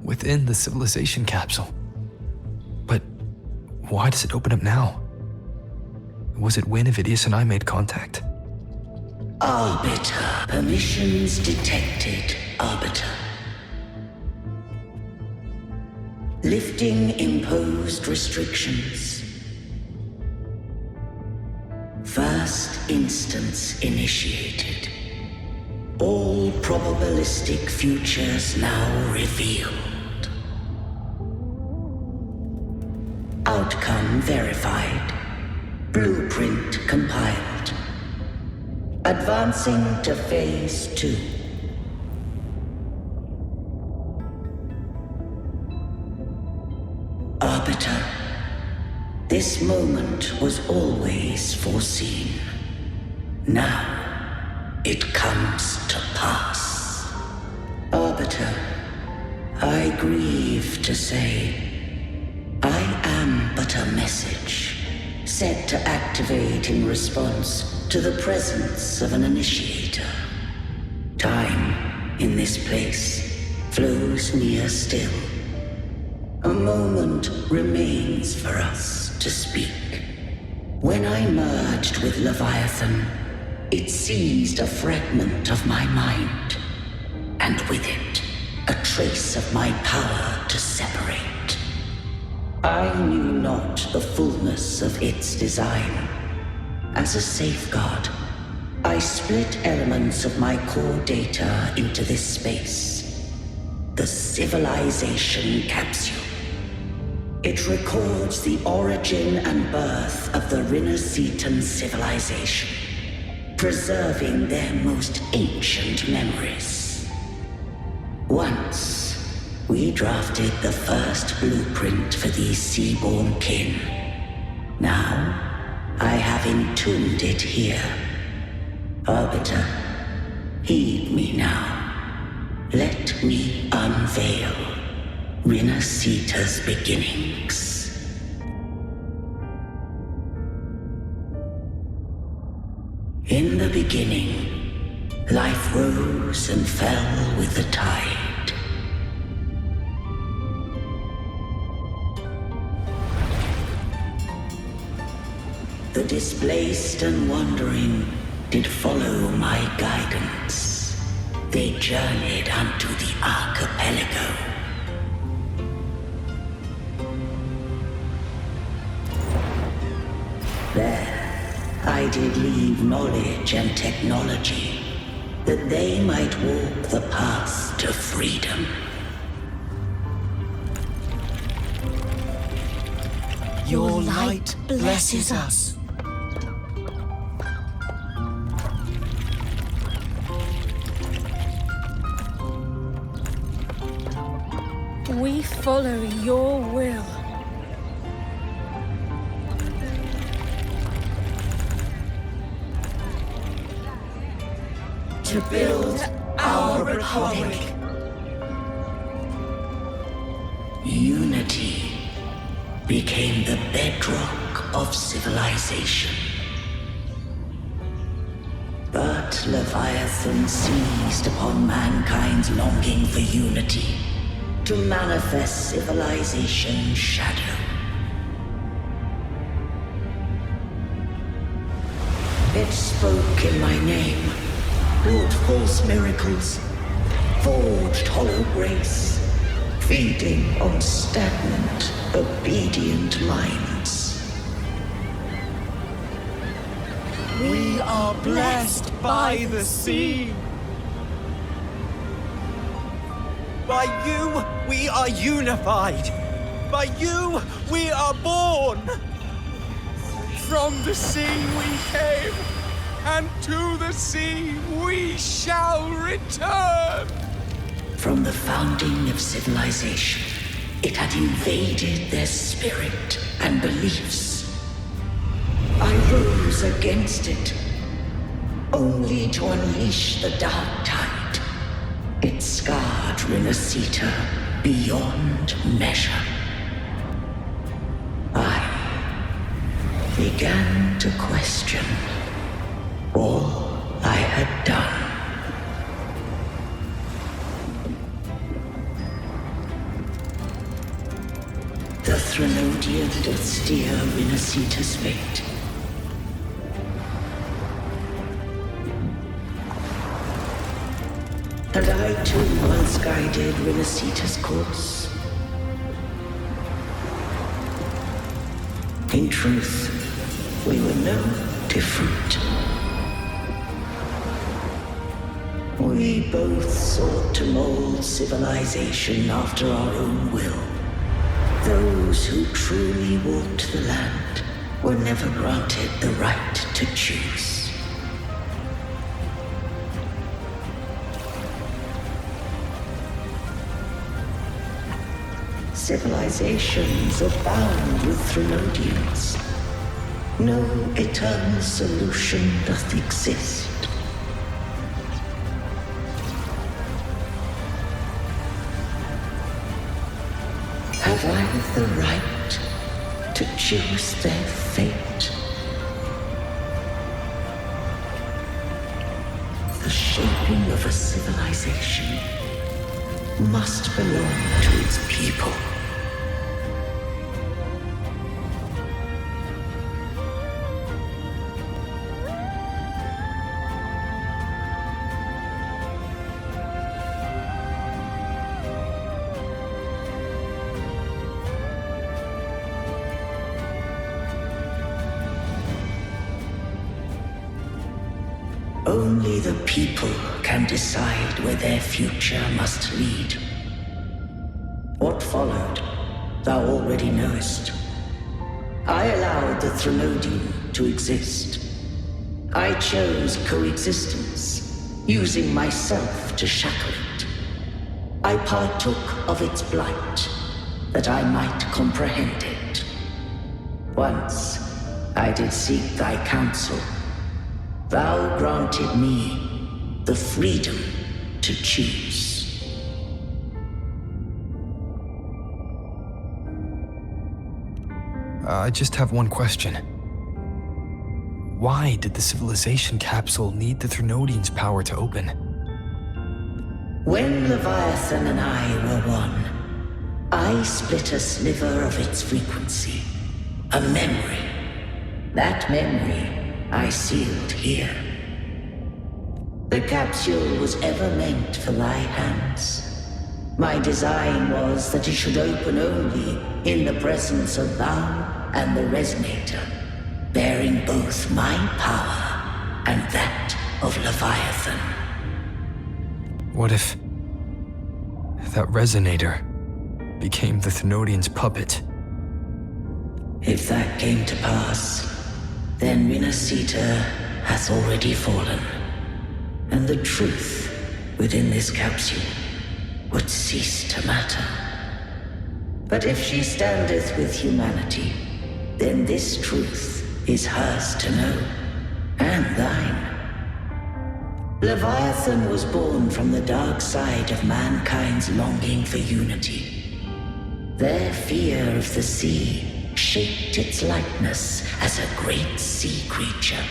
within the civilization capsule. But why does it open up now? Was it when Avidius and I made contact? Arbiter. Permissions detected. Arbiter. Lifting imposed restrictions. First instance initiated. All probabilistic futures now revealed. Outcome verified. Blueprint compiled. Advancing to phase 2. Arbiter, this moment was always foreseen. Now, it comes to pass. Arbiter, I grieve to say, I am but a message, set to activate in response to the presence of an initiator. Time, in this place, flows near still. A moment remains for us to speak. When I merged with Leviathan, it seized a fragment of my mind, and with it, a trace of my power to separate. I knew not the fullness of its design. As a safeguard, I split elements of my core data into this space. The civilization capsule. It records the origin and birth of the Rinnocetan civilization, preserving their most ancient memories. Once, we drafted the first blueprint for these seaborn kin. Now, I have entombed it here. Arbiter, heed me now. Let me unveil Rinnocetan's beginnings. In the beginning, life rose and fell with the tide. The displaced and wandering did follow my guidance. They journeyed unto the archipelago. There, I did leave knowledge and technology, that they might walk the path to freedom. Your light blesses us. We follow your will. To build our republic. Unity became the bedrock of civilization. But Leviathan seized upon mankind's longing for unity to manifest civilization's shadow. It spoke in my name, wrought false miracles, forged hollow grace, feeding on stagnant, obedient minds. We are blessed by the sea. By you, we are unified. By you, we are born. From the sea we came, and to the sea we shall return. From the founding of civilization, it had invaded their spirit and beliefs. I rose against it, only to unleash the dark tide. It scarred Rinnocetan beyond measure. I began to question all I had done. The Threnodian doth steer Rinasita's fate. And I too once guided Rinasita's course. In truth, we were no different. We both sought to mold civilization after our own will. Those who truly walked the land were never granted the right to choose. Civilizations abound with Threnodians. No eternal solution doth exist. Have I the right to choose their fate? The shaping of a civilization must belong to its people. Only the people can decide where their future must lead. What followed, thou already knowest. I allowed the Threnodian to exist. I chose coexistence, using myself to shackle it. I partook of its blight, that I might comprehend it. Once, I did seek thy counsel. Thou granted me the freedom to choose. I just have one question. Why did the civilization capsule need the Threnodian's power to open? When Leviathan and I were one, I split a sliver of its frequency. A memory. That memory I sealed here. The capsule was ever meant for thy hands. My design was that it should open only in the presence of thou and the resonator, bearing both my power and that of Leviathan. What if that resonator became the Threnodian's puppet? If that came to pass, then Rinasita hath already fallen, and the truth within this capsule would cease to matter. But if she standeth with humanity, then this truth is hers to know, and thine. Leviathan was born from the dark side of mankind's longing for unity. Their fear of the sea shaped its likeness as a great sea creature.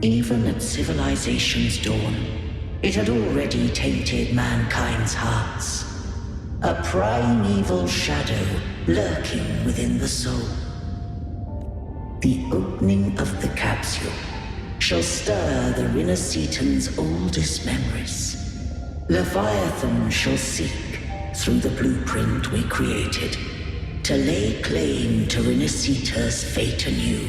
Even at civilization's dawn, it had already tainted mankind's hearts. A primeval shadow lurking within the soul. The opening of the capsule shall stir the Rinascitan's oldest memories. Leviathan shall seek, through the blueprint we created, to lay claim to Rinascita's fate anew.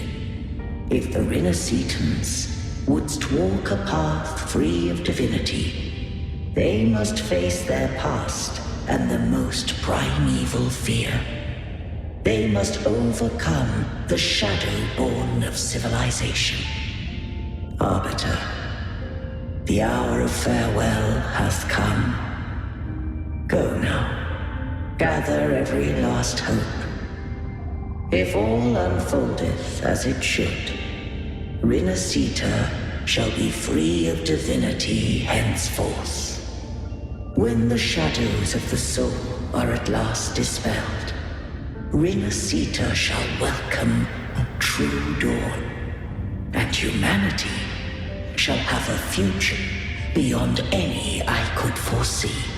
If the Rinascitans wouldst walk a path free of divinity, they must face their past and the most primeval fear. They must overcome the shadow born of civilization. Arbiter, the hour of farewell hath come. Go now. Gather every last hope. If all unfoldeth as it should, Rinascita shall be free of divinity henceforth. When the shadows of the soul are at last dispelled, Rinascita shall welcome a true dawn, and humanity shall have a future beyond any I could foresee.